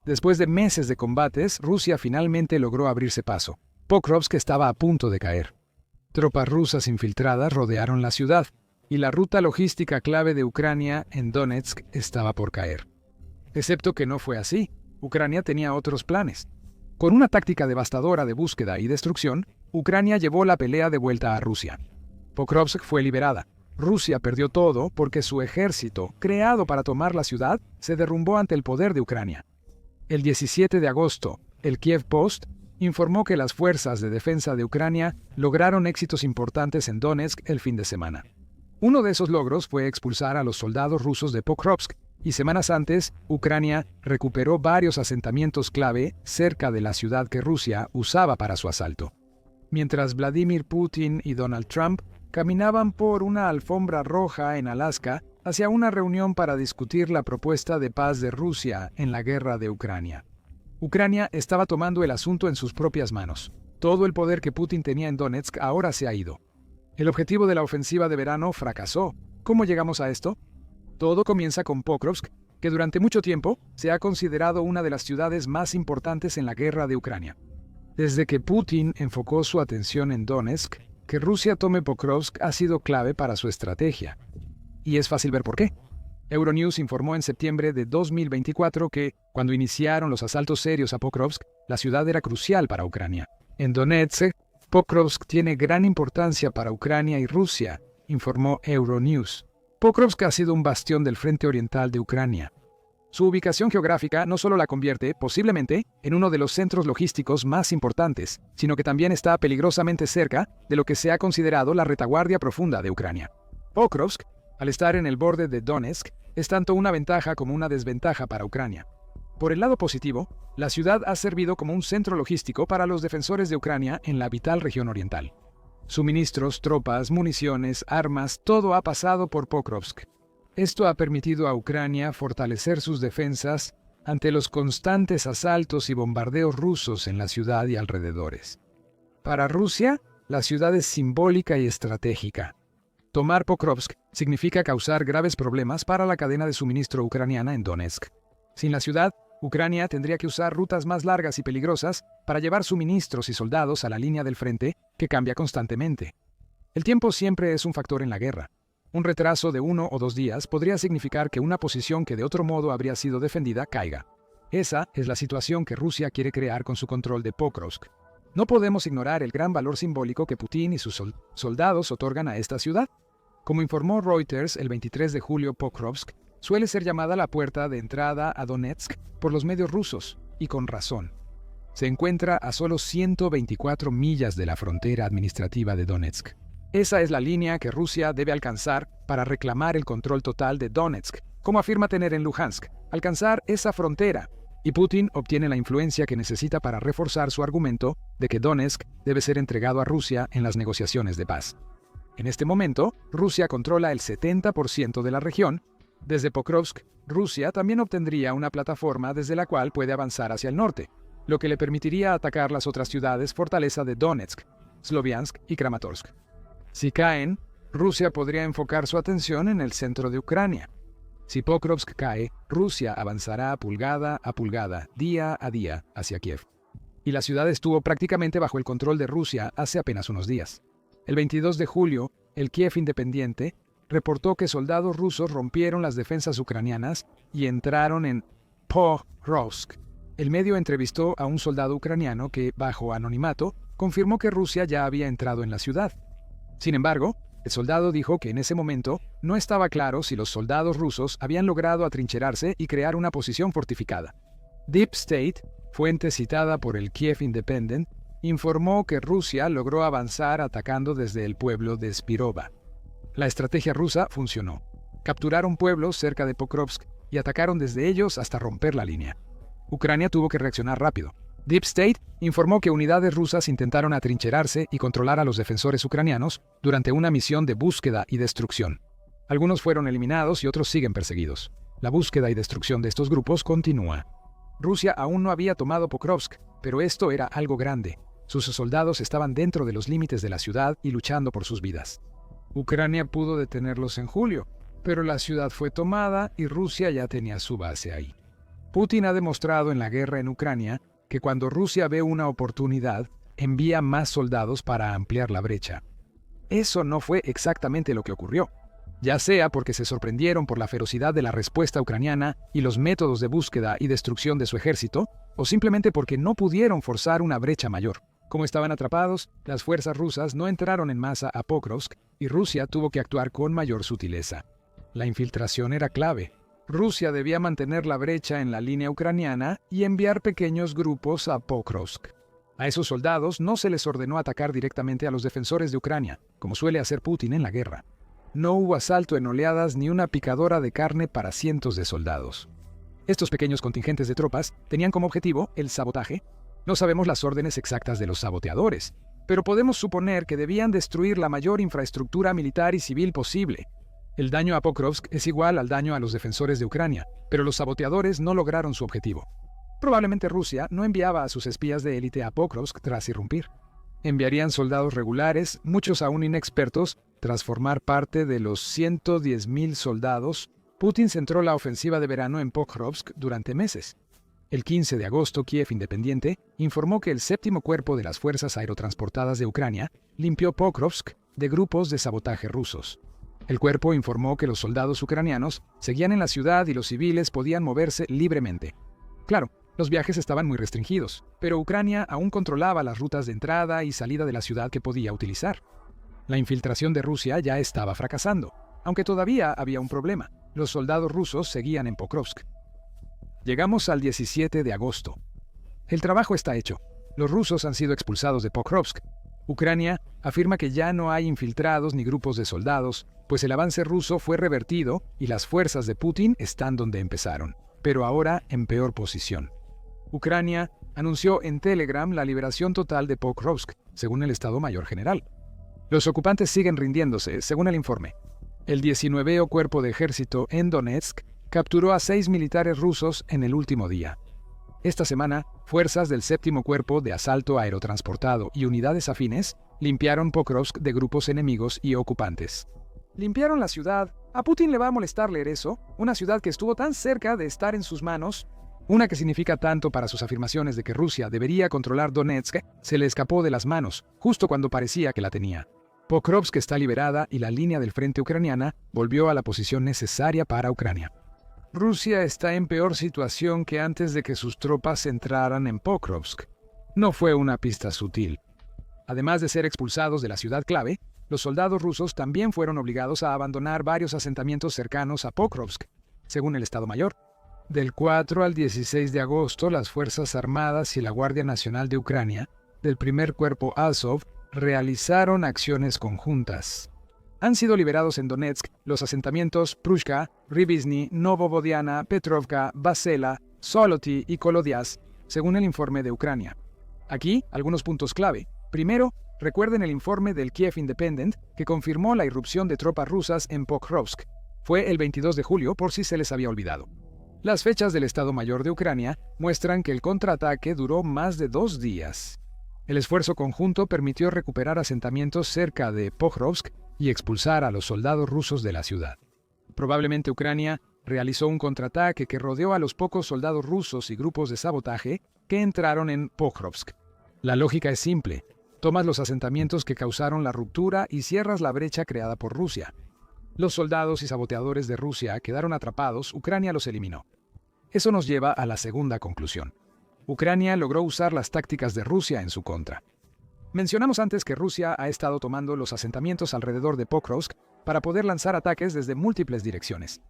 Después de meses de combates, Rusia finalmente logró abrirse paso. Pokrovsk estaba a punto de caer. Tropas rusas infiltradas rodearon la ciudad, y la ruta logística clave de Ucrania en Donetsk estaba por caer. Excepto que no fue así. Ucrania tenía otros planes. Con una táctica devastadora de búsqueda y destrucción, Ucrania llevó la pelea de vuelta a Rusia. Pokrovsk fue liberada. Rusia perdió todo porque su ejército, creado para tomar la ciudad, se derrumbó ante el poder de Ucrania. El 17 de agosto, el Kiev Post informó que las fuerzas de defensa de Ucrania lograron éxitos importantes en Donetsk el fin de semana. Uno de esos logros fue expulsar a los soldados rusos de Pokrovsk, y semanas antes, Ucrania recuperó varios asentamientos clave cerca de la ciudad que Rusia usaba para su asalto. Mientras Vladimir Putin y Donald Trump caminaban por una alfombra roja en Alaska hacia una reunión para discutir la propuesta de paz de Rusia en la guerra de Ucrania. Ucrania estaba tomando el asunto en sus propias manos. Todo el poder que Putin tenía en Donetsk ahora se ha ido. El objetivo de la ofensiva de verano fracasó. ¿Cómo llegamos a esto? Todo comienza con Pokrovsk, que durante mucho tiempo se ha considerado una de las ciudades más importantes en la guerra de Ucrania. Desde que Putin enfocó su atención en Donetsk, que Rusia tome Pokrovsk ha sido clave para su estrategia. Y es fácil ver por qué. Euronews informó en septiembre de 2024 que, cuando iniciaron los asaltos serios a Pokrovsk, la ciudad era crucial para Ucrania. En Donetsk, Pokrovsk tiene gran importancia para Ucrania y Rusia, informó Euronews. Pokrovsk ha sido un bastión del frente oriental de Ucrania. Su ubicación geográfica no solo la convierte, posiblemente, en uno de los centros logísticos más importantes, sino que también está peligrosamente cerca de lo que se ha considerado la retaguardia profunda de Ucrania. Pokrovsk, al estar en el borde de Donetsk, es tanto una ventaja como una desventaja para Ucrania. Por el lado positivo, la ciudad ha servido como un centro logístico para los defensores de Ucrania en la vital región oriental. Suministros, tropas, municiones, armas, todo ha pasado por Pokrovsk. Esto ha permitido a Ucrania fortalecer sus defensas ante los constantes asaltos y bombardeos rusos en la ciudad y alrededores. Para Rusia, la ciudad es simbólica y estratégica. Tomar Pokrovsk significa causar graves problemas para la cadena de suministro ucraniana en Donetsk. Sin la ciudad, Ucrania tendría que usar rutas más largas y peligrosas para llevar suministros y soldados a la línea del frente, que cambia constantemente. El tiempo siempre es un factor en la guerra. Un retraso de 1 o 2 días podría significar que una posición que de otro modo habría sido defendida caiga. Esa es la situación que Rusia quiere crear con su control de Pokrovsk. No podemos ignorar el gran valor simbólico que Putin y sus soldados otorgan a esta ciudad. Como informó Reuters el 23 de julio, Pokrovsk suele ser llamada la puerta de entrada a Donetsk por los medios rusos, y con razón. Se encuentra a solo 124 millas de la frontera administrativa de Donetsk. Esa es la línea que Rusia debe alcanzar para reclamar el control total de Donetsk, como afirma tener en Luhansk, alcanzar esa frontera, y Putin obtiene la influencia que necesita para reforzar su argumento de que Donetsk debe ser entregado a Rusia en las negociaciones de paz. En este momento, Rusia controla el 70% de la región. Desde Pokrovsk, Rusia también obtendría una plataforma desde la cual puede avanzar hacia el norte, lo que le permitiría atacar las otras ciudades fortaleza de Donetsk, Sloviansk y Kramatorsk. Si caen, Rusia podría enfocar su atención en el centro de Ucrania. Si Pokrovsk cae, Rusia avanzará pulgada a pulgada, día a día, hacia Kiev. Y la ciudad estuvo prácticamente bajo el control de Rusia hace apenas unos días. El 22 de julio, el Kiev Independiente reportó que soldados rusos rompieron las defensas ucranianas y entraron en Pokrovsk. El medio entrevistó a un soldado ucraniano que, bajo anonimato, confirmó que Rusia ya había entrado en la ciudad. Sin embargo, el soldado dijo que en ese momento no estaba claro si los soldados rusos habían logrado atrincherarse y crear una posición fortificada. Deep State, fuente citada por el Kiev Independent, informó que Rusia logró avanzar atacando desde el pueblo de Spirova. La estrategia rusa funcionó. Capturaron pueblos cerca de Pokrovsk y atacaron desde ellos hasta romper la línea. Ucrania tuvo que reaccionar rápido. Deep State informó que unidades rusas intentaron atrincherarse y controlar a los defensores ucranianos durante una misión de búsqueda y destrucción. Algunos fueron eliminados y otros siguen perseguidos. La búsqueda y destrucción de estos grupos continúa. Rusia aún no había tomado Pokrovsk, pero esto era algo grande. Sus soldados estaban dentro de los límites de la ciudad y luchando por sus vidas. Ucrania pudo detenerlos en julio, pero la ciudad fue tomada y Rusia ya tenía su base ahí. Putin ha demostrado en la guerra en Ucrania que cuando Rusia ve una oportunidad, envía más soldados para ampliar la brecha. Eso no fue exactamente lo que ocurrió, ya sea porque se sorprendieron por la ferocidad de la respuesta ucraniana y los métodos de búsqueda y destrucción de su ejército, o simplemente porque no pudieron forzar una brecha mayor. Como estaban atrapados, las fuerzas rusas no entraron en masa a Pokrovsk y Rusia tuvo que actuar con mayor sutileza. La infiltración era clave. Rusia debía mantener la brecha en la línea ucraniana y enviar pequeños grupos a Pokrovsk. A esos soldados no se les ordenó atacar directamente a los defensores de Ucrania, como suele hacer Putin en la guerra. No hubo asalto en oleadas ni una picadora de carne para cientos de soldados. Estos pequeños contingentes de tropas tenían como objetivo el sabotaje. No sabemos las órdenes exactas de los saboteadores, pero podemos suponer que debían destruir la mayor infraestructura militar y civil posible. El daño a Pokrovsk es igual al daño a los defensores de Ucrania, pero los saboteadores no lograron su objetivo. Probablemente Rusia no enviaba a sus espías de élite a Pokrovsk tras irrumpir. Enviarían soldados regulares, muchos aún inexpertos, tras formar parte de los 110.000 soldados. Putin centró la ofensiva de verano en Pokrovsk durante meses. El 15 de agosto, Kiev Independiente informó que el séptimo cuerpo de las fuerzas aerotransportadas de Ucrania limpió Pokrovsk de grupos de sabotaje rusos. El cuerpo informó que los soldados ucranianos seguían en la ciudad y los civiles podían moverse libremente. Claro, los viajes estaban muy restringidos, pero Ucrania aún controlaba las rutas de entrada y salida de la ciudad que podía utilizar. La infiltración de Rusia ya estaba fracasando, aunque todavía había un problema. Los soldados rusos seguían en Pokrovsk. Llegamos al 17 de agosto. El trabajo está hecho. Los rusos han sido expulsados de Pokrovsk. Ucrania afirma que ya no hay infiltrados ni grupos de soldados, pues el avance ruso fue revertido y las fuerzas de Putin están donde empezaron, pero ahora en peor posición. Ucrania anunció en Telegram la liberación total de Pokrovsk, según el Estado Mayor General. Los ocupantes siguen rindiéndose, según el informe. El 19º Cuerpo de Ejército en Donetsk capturó a 6 militares rusos en el último día. Esta semana, fuerzas del séptimo Cuerpo de Asalto Aerotransportado y unidades afines limpiaron Pokrovsk de grupos enemigos y ocupantes. Limpiaron la ciudad. A Putin le va a molestar leer eso, una ciudad que estuvo tan cerca de estar en sus manos. Una que significa tanto para sus afirmaciones de que Rusia debería controlar Donetsk, se le escapó de las manos, justo cuando parecía que la tenía. Pokrovsk está liberada y la línea del frente ucraniana volvió a la posición necesaria para Ucrania. Rusia está en peor situación que antes de que sus tropas entraran en Pokrovsk. No fue una pista sutil. Además de ser expulsados de la ciudad clave, los soldados rusos también fueron obligados a abandonar varios asentamientos cercanos a Pokrovsk, según el Estado Mayor. Del 4 al 16 de agosto, las Fuerzas Armadas y la Guardia Nacional de Ucrania, del primer cuerpo Azov, realizaron acciones conjuntas. Han sido liberados en Donetsk los asentamientos Prushka, Rivizny, Novovodiana, Petrovka, Vasela, Soloti y Kolodiaz, según el informe de Ucrania. Aquí, algunos puntos clave. Primero, recuerden el informe del Kiev Independent que confirmó la irrupción de tropas rusas en Pokrovsk. Fue el 22 de julio, por si se les había olvidado. Las fechas del Estado Mayor de Ucrania muestran que el contraataque duró más de 2 días. El esfuerzo conjunto permitió recuperar asentamientos cerca de Pokrovsk y expulsar a los soldados rusos de la ciudad. Probablemente Ucrania realizó un contraataque que rodeó a los pocos soldados rusos y grupos de sabotaje que entraron en Pokrovsk. La lógica es simple. Tomas los asentamientos que causaron la ruptura y cierras la brecha creada por Rusia. Los soldados y saboteadores de Rusia quedaron atrapados, Ucrania los eliminó. Eso nos lleva a la segunda conclusión. Ucrania logró usar las tácticas de Rusia en su contra. Mencionamos antes que Rusia ha estado tomando los asentamientos alrededor de Pokrovsk para poder lanzar ataques desde múltiples direcciones.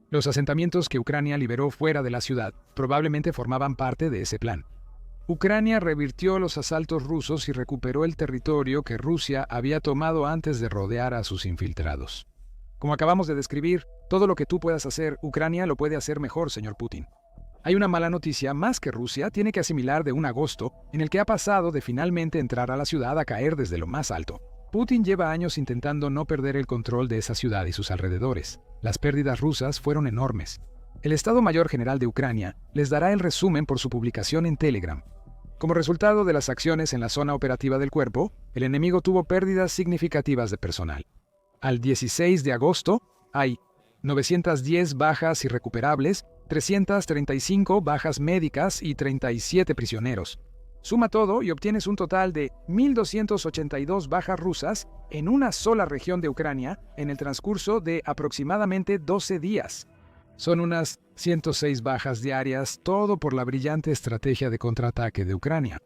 Los asentamientos que Ucrania liberó fuera de la ciudad probablemente formaban parte de ese plan. Ucrania revirtió los asaltos rusos y recuperó el territorio que Rusia había tomado antes de rodear a sus infiltrados. Como acabamos de describir, todo lo que tú puedas hacer, Ucrania lo puede hacer mejor, señor Putin. Hay una mala noticia más que Rusia tiene que asimilar de un agosto en el que ha pasado de finalmente entrar a la ciudad a caer desde lo más alto. Putin lleva años intentando no perder el control de esa ciudad y sus alrededores. Las pérdidas rusas fueron enormes. El Estado Mayor General de Ucrania les dará el resumen por su publicación en Telegram. Como resultado de las acciones en la zona operativa del cuerpo, el enemigo tuvo pérdidas significativas de personal. Al 16 de agosto hay 910 bajas irrecuperables 335 bajas médicas y 37 prisioneros. Suma todo y obtienes un total de 1.282 bajas rusas en una sola región de Ucrania en el transcurso de aproximadamente 12 días. Son unas 106 bajas diarias, todo por la brillante estrategia de contraataque de Ucrania.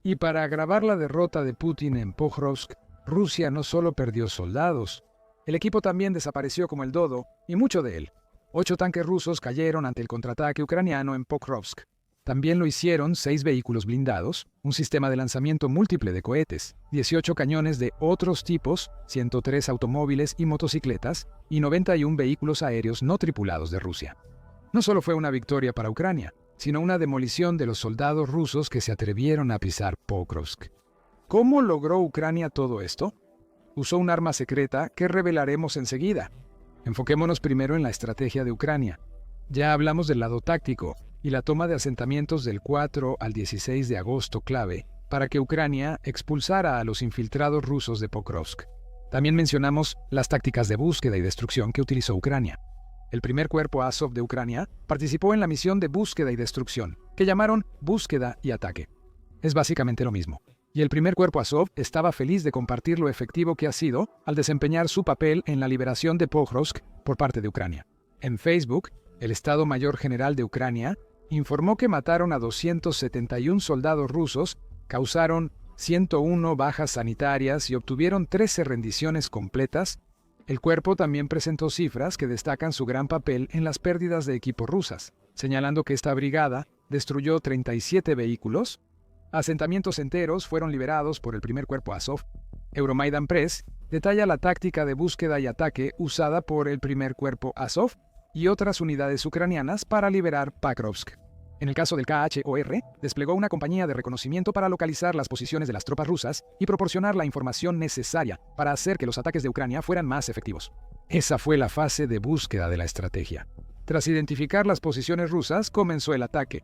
Y para agravar la derrota de Putin en Pokrovsk, Rusia no solo perdió soldados, el equipo también desapareció como el dodo, y mucho de él. 8 tanques rusos cayeron ante el contraataque ucraniano en Pokrovsk. También lo hicieron 6 vehículos blindados, un sistema de lanzamiento múltiple de cohetes, 18 cañones de otros tipos, 103 automóviles y motocicletas, y 91 vehículos aéreos no tripulados de Rusia. No solo fue una victoria para Ucrania, sino una demolición de los soldados rusos que se atrevieron a pisar Pokrovsk. ¿Cómo logró Ucrania todo esto? Usó un arma secreta que revelaremos enseguida. Enfoquémonos primero en la estrategia de Ucrania. Ya hablamos del lado táctico y la toma de asentamientos del 4 al 16 de agosto clave para que Ucrania expulsara a los infiltrados rusos de Pokrovsk. También mencionamos las tácticas de búsqueda y destrucción que utilizó Ucrania. El primer cuerpo Azov de Ucrania participó en la misión de búsqueda y destrucción, que llamaron búsqueda y ataque. Es básicamente lo mismo. Y el primer cuerpo Azov estaba feliz de compartir lo efectivo que ha sido al desempeñar su papel en la liberación de Pokrovsk por parte de Ucrania. En Facebook, el Estado Mayor General de Ucrania informó que mataron a 271 soldados rusos, causaron 101 bajas sanitarias y obtuvieron 13 rendiciones completas. El cuerpo también presentó cifras que destacan su gran papel en las pérdidas de equipo rusas, señalando que esta brigada destruyó 37 vehículos. Asentamientos enteros fueron liberados por el primer cuerpo Azov. Euromaidan Press detalla la táctica de búsqueda y ataque usada por el primer cuerpo Azov y otras unidades ucranianas para liberar Pokrovsk. En el caso del KHOR, desplegó una compañía de reconocimiento para localizar las posiciones de las tropas rusas y proporcionar la información necesaria para hacer que los ataques de Ucrania fueran más efectivos. Esa fue la fase de búsqueda de la estrategia. Tras identificar las posiciones rusas, comenzó el ataque.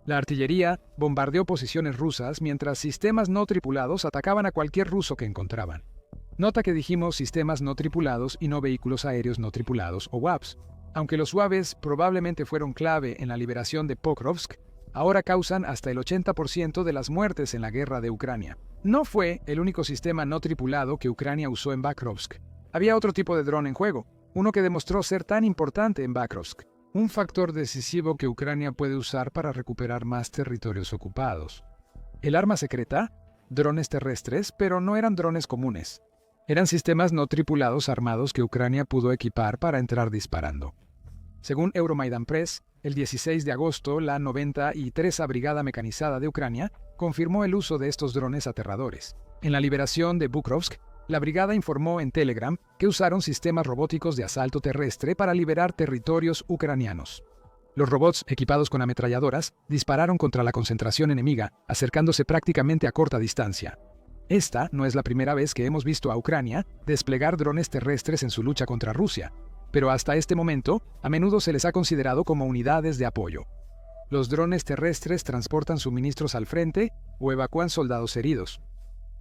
La artillería bombardeó posiciones rusas mientras sistemas no tripulados atacaban a cualquier ruso que encontraban. Nota que dijimos sistemas no tripulados y no vehículos aéreos no tripulados o WAPs. Aunque los UAVs probablemente fueron clave en la liberación de Pokrovsk, ahora causan hasta el 80% de las muertes en la guerra de Ucrania. No fue el único sistema no tripulado que Ucrania usó en Pokrovsk. Había otro tipo de dron en juego, uno que demostró ser tan importante en Pokrovsk. Un factor decisivo que Ucrania puede usar para recuperar más territorios ocupados. El arma secreta, drones terrestres, pero no eran drones comunes. Eran sistemas no tripulados armados que Ucrania pudo equipar para entrar disparando. Según Euromaidan Press, el 16 de agosto, la 93ª Brigada Mecanizada de Ucrania confirmó el uso de estos drones aterradores. En la liberación de Pokrovsk, la brigada informó en Telegram que usaron sistemas robóticos de asalto terrestre para liberar territorios ucranianos. Los robots, equipados con ametralladoras, dispararon contra la concentración enemiga, acercándose prácticamente a corta distancia. Esta no es la primera vez que hemos visto a Ucrania desplegar drones terrestres en su lucha contra Rusia, pero hasta este momento, a menudo se les ha considerado como unidades de apoyo. Los drones terrestres transportan suministros al frente o evacúan soldados heridos.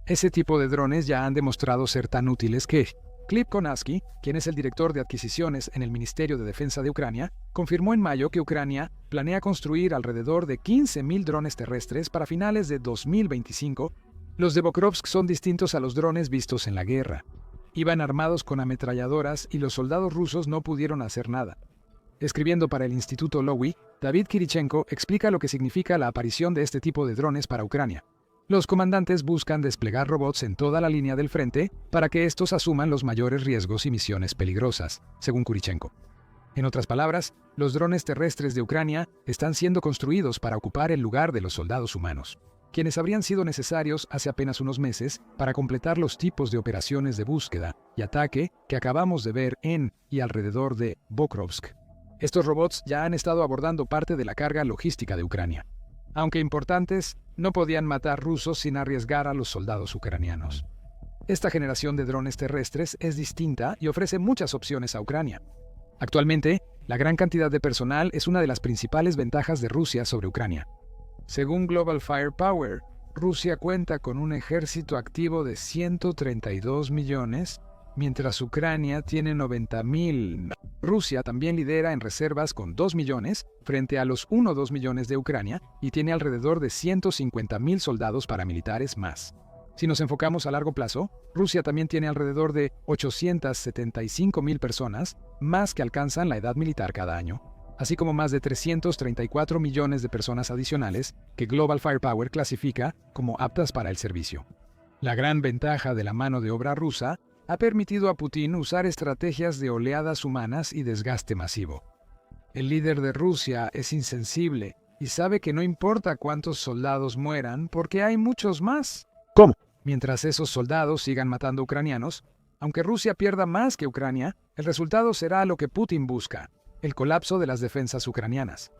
Ese tipo de drones ya han demostrado ser tan útiles que Clip Konasky, quien es el director de adquisiciones en el Ministerio de Defensa de Ucrania, confirmó en mayo que Ucrania planea construir alrededor de 15.000 drones terrestres para finales de 2025. Los de Pokrovsk son distintos a los drones vistos en la guerra. Iban armados con ametralladoras y los soldados rusos no pudieron hacer nada. Escribiendo para el Instituto Lowy, David Kirichenko explica lo que significa la aparición de este tipo de drones para Ucrania. Los comandantes buscan desplegar robots en toda la línea del frente para que estos asuman los mayores riesgos y misiones peligrosas, según Kirichenko. En otras palabras, los drones terrestres de Ucrania están siendo construidos para ocupar el lugar de los soldados humanos, quienes habrían sido necesarios hace apenas unos meses para completar los tipos de operaciones de búsqueda y ataque que acabamos de ver en y alrededor de Pokrovsk. Estos robots ya han estado abordando parte de la carga logística de Ucrania. Aunque importantes, no podían matar rusos sin arriesgar a los soldados ucranianos. Esta generación de drones terrestres es distinta y ofrece muchas opciones a Ucrania. Actualmente, la gran cantidad de personal es una de las principales ventajas de Rusia sobre Ucrania. Según Global Firepower, Rusia cuenta con un ejército activo de 132 millones mientras Ucrania tiene 90.000. Rusia también lidera en reservas con 2 millones frente a los 1,2 millones de Ucrania y tiene alrededor de 150.000 soldados paramilitares más. Si nos enfocamos a largo plazo, Rusia también tiene alrededor de 875.000 personas más que alcanzan la edad militar cada año, así como más de 334 millones de personas adicionales que Global Firepower clasifica como aptas para el servicio. La gran ventaja de la mano de obra rusa ha permitido a Putin usar estrategias de oleadas humanas y desgaste masivo. El líder de Rusia es insensible y sabe que no importa cuántos soldados mueran porque hay muchos más. ¿Cómo? Mientras esos soldados sigan matando ucranianos, aunque Rusia pierda más que Ucrania, el resultado será lo que Putin busca: el colapso de las defensas ucranianas.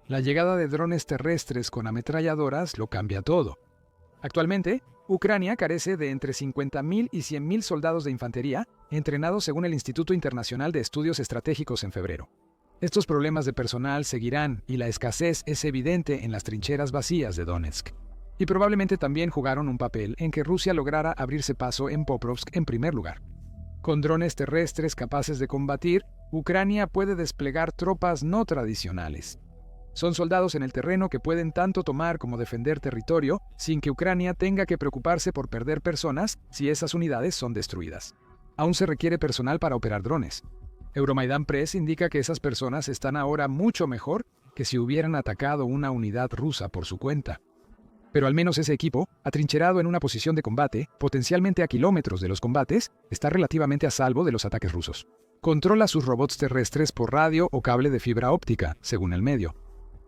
La llegada de drones terrestres con ametralladoras lo cambia todo. Actualmente, Ucrania carece de entre 50.000 y 100.000 soldados de infantería, entrenados según el Instituto Internacional de Estudios Estratégicos en febrero. Estos problemas de personal seguirán y la escasez es evidente en las trincheras vacías de Donetsk. Y probablemente también jugaron un papel en que Rusia lograra abrirse paso en Pokrovsk en primer lugar. Con drones terrestres capaces de combatir, Ucrania puede desplegar tropas no tradicionales. Son soldados en el terreno que pueden tanto tomar como defender territorio sin que Ucrania tenga que preocuparse por perder personas si esas unidades son destruidas. Aún se requiere personal para operar drones. Euromaidan Press indica que esas personas están ahora mucho mejor que si hubieran atacado una unidad rusa por su cuenta. Pero al menos ese equipo, atrincherado en una posición de combate, potencialmente a kilómetros de los combates, está relativamente a salvo de los ataques rusos. Controla sus robots terrestres por radio o cable de fibra óptica, según el medio.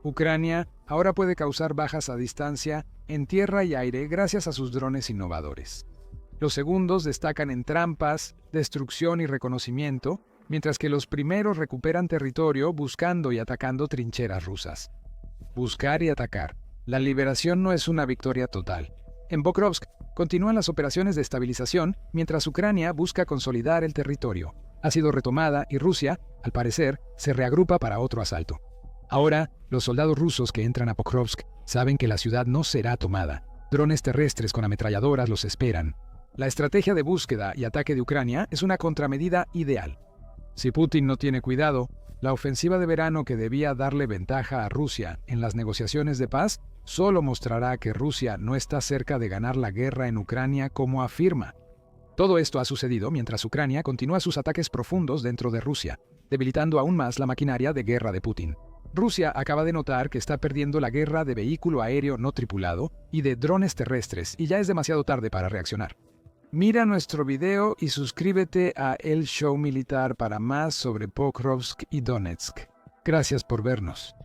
Ucrania ahora puede causar bajas a distancia en tierra y aire gracias a sus drones innovadores. Los segundos destacan en trampas, destrucción y reconocimiento, mientras que los primeros recuperan territorio buscando y atacando trincheras rusas. Buscar y atacar. La liberación no es una victoria total. En Pokrovsk continúan las operaciones de estabilización mientras Ucrania busca consolidar el territorio. Ha sido retomada y Rusia, al parecer, se reagrupa para otro asalto. Ahora, los soldados rusos que entran a Pokrovsk saben que la ciudad no será tomada. Drones terrestres con ametralladoras los esperan. La estrategia de búsqueda y ataque de Ucrania es una contramedida ideal. Si Putin no tiene cuidado, la ofensiva de verano que debía darle ventaja a Rusia en las negociaciones de paz solo mostrará que Rusia no está cerca de ganar la guerra en Ucrania como afirma. Todo esto ha sucedido mientras Ucrania continúa sus ataques profundos dentro de Rusia, debilitando aún más la maquinaria de guerra de Putin. Rusia acaba de notar que está perdiendo la guerra de vehículo aéreo no tripulado y de drones terrestres y ya es demasiado tarde para reaccionar. Mira nuestro video y suscríbete a El Show Militar para más sobre Pokrovsk y Donetsk. Gracias por vernos.